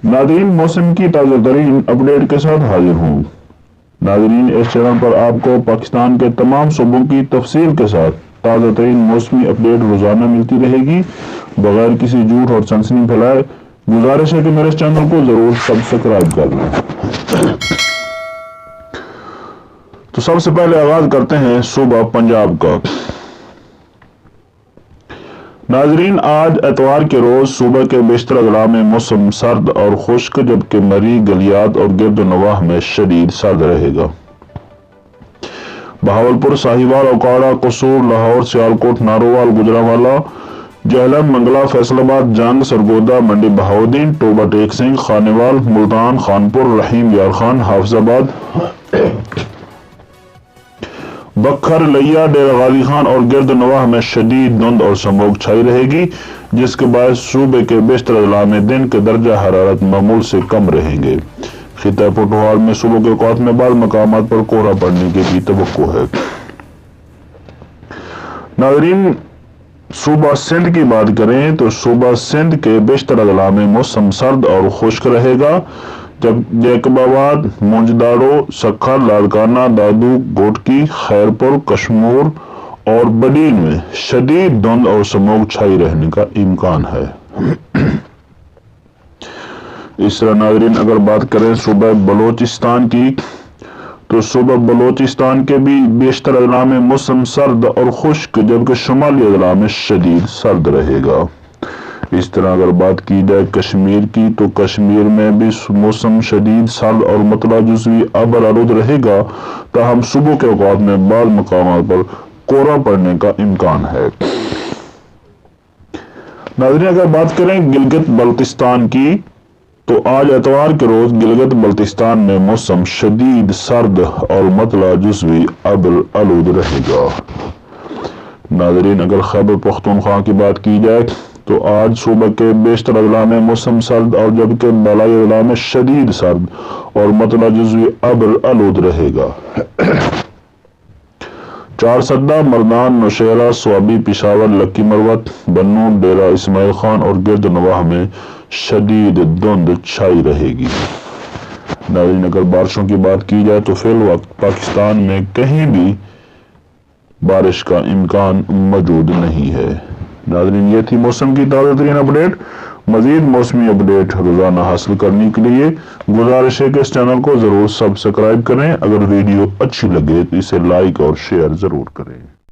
ناظرین موسم کی تازہ ترین اپڈیٹ کے ساتھ حاضر ہوں۔ ناظرین اس چینل پر آپ کو پاکستان کے تمام صوبوں کی تفصیل کے ساتھ تازہ ترین موسمی اپڈیٹ روزانہ ملتی رہے گی بغیر کسی جھوٹ اور سنسنی پھیلائے۔ گزارش ہے کہ میرے اس چینل کو ضرور سبسکرائب کر لیں۔ تو سب سے پہلے آغاز کرتے ہیں صوبہ پنجاب کا۔ ناظرین آج اتوار کے روز صوبہ کے بیشتر اضلاع میں موسم سرد اور خشک جبکہ مری، گلیات اور گرد و نواح میں شدید سرد رہے گا۔ بہاولپور، ساہیوال، اوکاڑہ، قصور، لاہور، سیالکوٹ، نارووال، گوجرانوالہ، جہلم، منگلا، فیصل آباد، جنگ، سرگودا، منڈی بہاؤدین، ٹوبہ ٹیک سنگھ، خانیوال، ملتان، خانپور، رحیم یار خان، حافظ آباد، بکھر، لیا، ڈیرہ غازی خان اور گرد نواح میں شدید دھند اور سموگ چھائی رہے گی جس کے باعث صوبے کے بیشتر اضلاع میں دن کے درجہ حرارت معمول سے کم رہیں گے۔ خطہ پوٹوہار میں صبح کے اوقات میں بعض مقامات پر کوہرا پڑنے کی بھی توقع ہے۔ ناظرین صوبہ سندھ کی بات کریں تو صوبہ سندھ کے بیشتر اضلاع میں موسم سرد اور خشک رہے گا جب جیکب آباد، مونجداڑو، سکھر، لاڑکانہ، دادو، گوٹکی، خیرپور، کشمور اور بڈین میں شدید دھند اور سموگ چھائی رہنے کا امکان ہے۔ اس طرح ناظرین اگر بات کریں صوبہ بلوچستان کی تو صوبہ بلوچستان کے بھی بیشتر اضلاع میں موسم سرد اور خشک جبکہ شمالی اضلاع میں شدید سرد رہے گا۔ اس طرح اگر بات کی جائے کشمیر کی تو کشمیر میں بھی موسم شدید سرد اور مطلع جزوی ابر آلود رہے گا تاہم صبح کے اوقات میں بعض مقامات پر کوہرا پڑنے کا امکان ہے۔ ناظرین اگر بات کریں گلگت بلتستان کی تو آج اتوار کے روز گلگت بلتستان میں موسم شدید سرد اور مطلع جزوی ابر آلود رہے گا۔ ناظرین اگر خیبر پختونخوا کی بات کی جائے تو آج صوبہ کے بیشتر اضلاع میں موسم سرد اور جبکہ بالائی اضلاع میں شدید سرد اور مطلع جزوی ابر آلود رہے گا۔ چارسدہ، مردان، نوشہرہ، سوابی، پشاور، لکی مروت، بنوں، ڈیرہ اسماعیل خان اور گرد نواح میں شدید دھند چھائی رہے گی۔ ناظرین اگر بارشوں کی بات کی جائے تو فی الوقت پاکستان میں کہیں بھی بارش کا امکان موجود نہیں ہے۔ ناظرین یہ تھی موسم کی تازہ ترین اپڈیٹ۔ مزید موسمی اپڈیٹ روزانہ حاصل کرنے کے لیے گزارش ہے کہ اس چینل کو ضرور سبسکرائب کریں۔ اگر ویڈیو اچھی لگے تو اسے لائک اور شیئر ضرور کریں۔